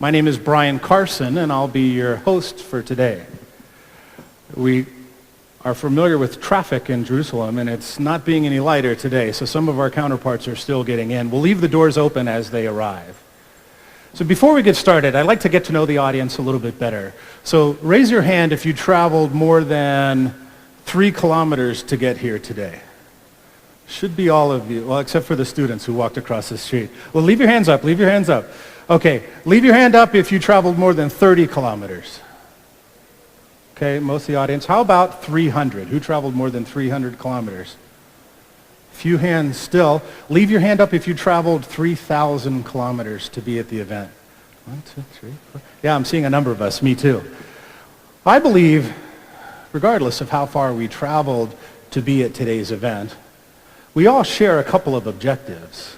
My name is Brian Carson, and I'll be your host for today. We are familiar with traffic in Jerusalem, and it's not being any lighter today, so some of our counterparts are still getting in. We'll leave the doors open as they arrive. So before we get started, I'd like to get to know the audience a little bit better. So raise your hand if you traveled more than 3 kilometers to get here today. Should be all of you, well, except for the students who walked across the street. Well, leave your hands up, leave your hands up. Okay, leave your hand up if you traveled more than 30 kilometers. Okay, most of the audience. How about 300? Who traveled more than 300 kilometers? Few hands still. Leave your hand up if you traveled 3,000 kilometers to be at the event. 1, 2, 3, 4. Yeah, I'm seeing a number of us, me too. I believe, regardless of how far we traveled to be at today's event, we all share a couple of objectives.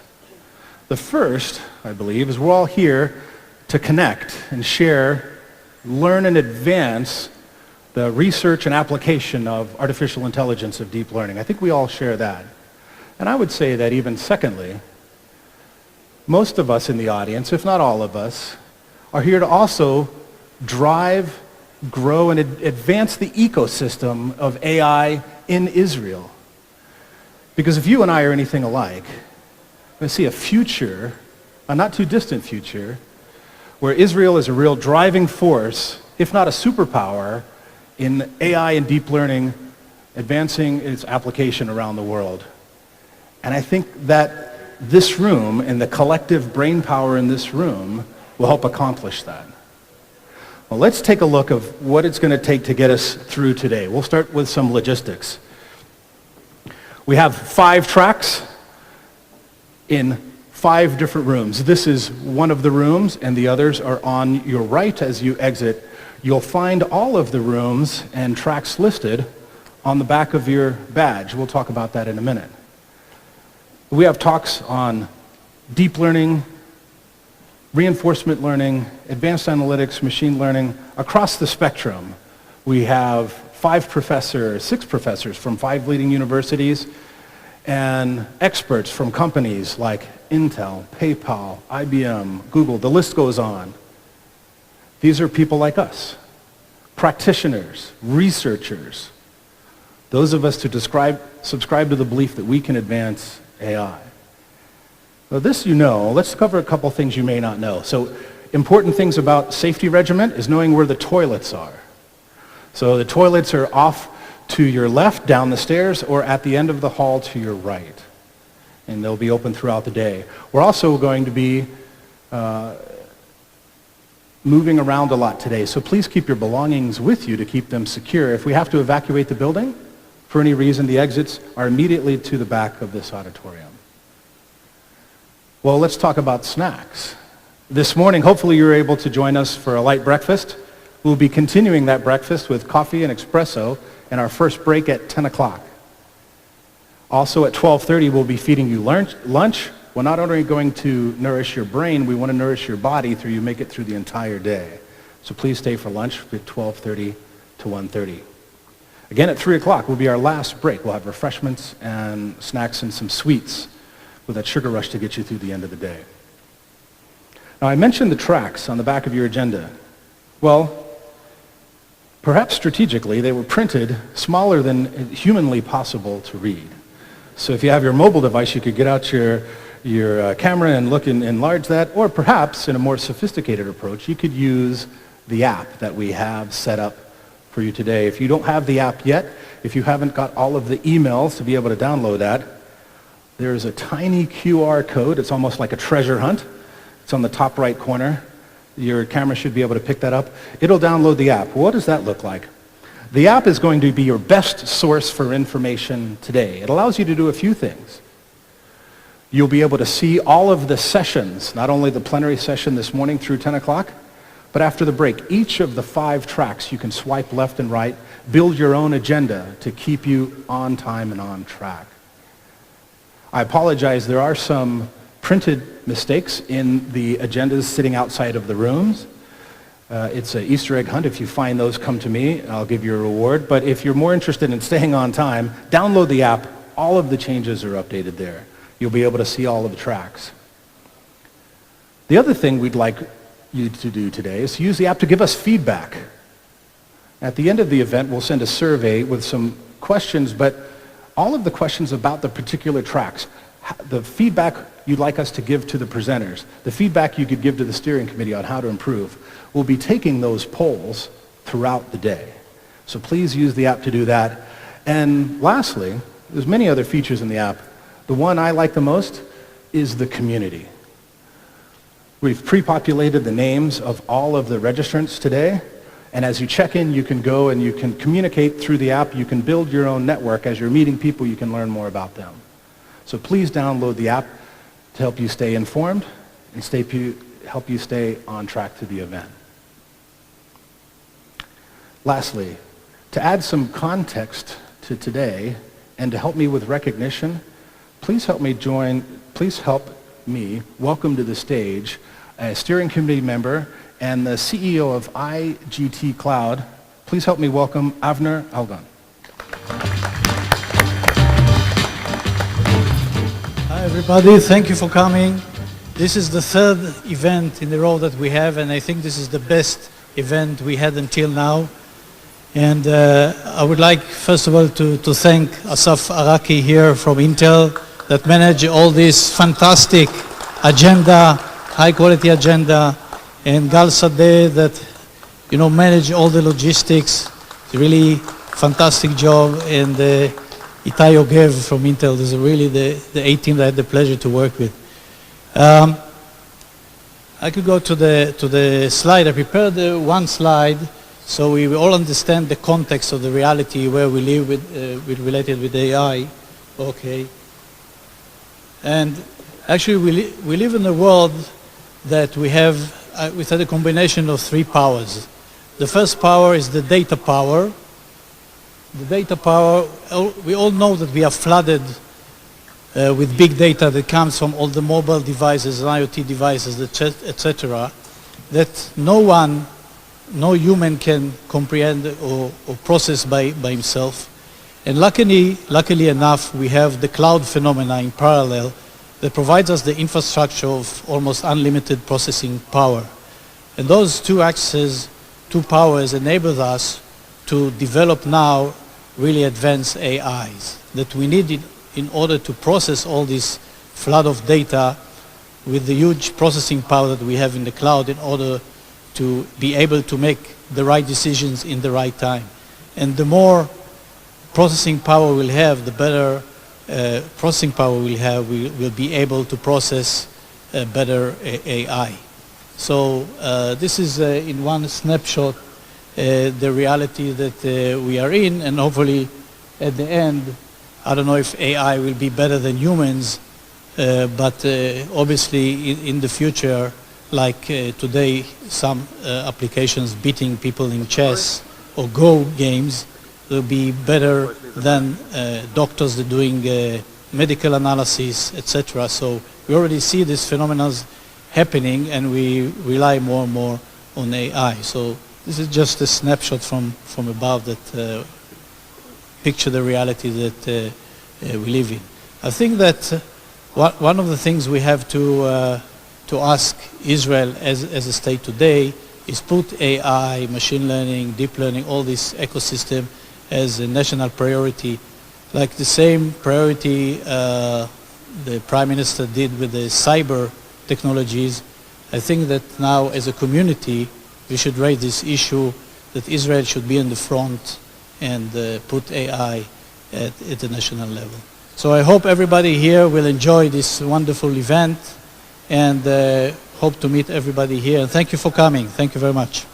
The first, I believe, is we're all here to connect and share, learn and advance the research and application of artificial intelligence, of deep learning. I think we all share that. And I would say that even secondly, most of us in the audience, if not all of us, are here to also drive, grow, and advance the ecosystem of AI in Israel. Because if you and I are anything alike, we see a future, a not too distant future, where Israel is a real driving force, if not a superpower, in AI and deep learning, advancing its application around the world. And I think that this room and the collective brain power in this room will help accomplish that. Well, let's take a look of what it's going to take to get us through today. We'll start with some logistics. We have 5 tracks in 5 different rooms. This is one of the rooms, and the others are on your right as you exit. You'll find all of the rooms and tracks listed on the back of your badge. We'll talk about that in a minute. We have talks on deep learning, reinforcement learning, advanced analytics, machine learning, across the spectrum. We have 6 professors from 5 leading universities, and experts from companies like Intel, PayPal, IBM, Google, the list goes on. These are people like us, practitioners, researchers, those of us who subscribe to the belief that we can advance AI. Well, this you know. Let's cover a couple things you may not know. So important things about safety regiment is knowing where the toilets are. So the toilets are off to your left, down the stairs, or at the end of the hall to your right. And they'll be open throughout the day. We're also going to be moving around a lot today, so please keep your belongings with you to keep them secure. If we have to evacuate the building, for any reason, the exits are immediately to the back of this auditorium. Well, let's talk about snacks. This morning, hopefully you're able to join us for a light breakfast. We'll be continuing that breakfast with coffee and espresso and our first break at 10 o'clock. Also at 12:30, we'll be feeding you lunch. We're not only going to nourish your brain, we want to nourish your body through you make it through the entire day. So please stay for lunch at 12:30 to 1:30. Again, at 3 o'clock will be our last break. We'll have refreshments and snacks and some sweets with that sugar rush to get you through the end of the day. Now, I mentioned the tracks on the back of your agenda. Well, perhaps strategically, they were printed smaller than humanly possible to read. So if you have your mobile device, you could get out your camera and look and enlarge that, or perhaps in a more sophisticated approach, you could use the app that we have set up for you today. If you don't have the app yet, if you haven't got all of the emails to be able to download that, there's a tiny QR code. It's almost like a treasure hunt. It's on the top right corner. Your camera should be able to pick that up. It'll download the app. What does that look like? The app is going to be your best source for information today. It allows you to do a few things. You'll be able to see all of the sessions, not only the plenary session this morning through 10 o'clock, but after the break, each of the 5 tracks, you can swipe left and right, build your own agenda to keep you on time and on track. I apologize, there are some printed mistakes in the agendas sitting outside of the rooms. It's an Easter egg hunt. If you find those, come to me. I'll give you a reward. But if you're more interested in staying on time, download the app. All of the changes are updated there. You'll be able to see all of the tracks. The other thing we'd like you to do today is to use the app to give us feedback. At the end of the event, we'll send a survey with some questions, but all of the questions about the particular tracks, the feedback you'd like us to give to the presenters, the feedback you could give to the steering committee on how to improve, we'll be taking those polls throughout the day. So please use the app to do that. And lastly, there's many other features in the app. The one I like the most is the community. We've pre-populated the names of all of the registrants today, and as you check in, you can go and you can communicate through the app. You can build your own network. As you're meeting people, you can learn more about them. So please download the app to help you stay informed and help you stay on track to the event. Lastly, to add some context to today and to help me with recognition, please help me welcome to the stage a steering committee member and the CEO of IGT Cloud. Please help me welcome Avner Algom. Hi everybody, thank you for coming. This is the third event in a row that we have, and I think this is the best event we had until now. And I would like, first of all, to thank Asaf Araki here from Intel that manage all this fantastic agenda, high quality agenda, and Gal Sadeh that, manage all the logistics. It's a really fantastic job. And Itai Ogev from Intel is really the A team that I had the pleasure to work with. I could go to the slide. I prepared one slide so we all understand the context of the reality where we live related with AI. Okay. And actually we live in a world that we had a combination of three powers. The first power is the data power. The data power, we all know that we are flooded with big data that comes from all the mobile devices and IoT devices, etc., that no human can comprehend or process by himself. And luckily enough, we have the cloud phenomena in parallel that provides us the infrastructure of almost unlimited processing power. And those two powers enable us to develop now really advanced AIs that we need in order to process all this flood of data with the huge processing power that we have in the cloud in order to be able to make the right decisions in the right time. And the more processing power we'll have, the better processing power we'll have, we'll be able to process better AI. So this is in one snapshot the reality that we are in, and hopefully at the end, I don't know if AI will be better than humans, but obviously in the future, like today, some applications beating people in chess or Go games will be better than doctors that are doing medical analysis, etc. So we already see these phenomena happening, and we rely more and more on AI. So this is just a snapshot from above that picture the reality that we live in. I think that one of the things we have to ask Israel as a state today is put AI, machine learning, deep learning, all this ecosystem as a national priority, like the same priority the Prime Minister did with the cyber technologies. I think that now as a community we should raise this issue that Israel should be in the front and put AI at the national level. So I hope everybody here will enjoy this wonderful event, and hope to meet everybody here. And thank you for coming. Thank you very much.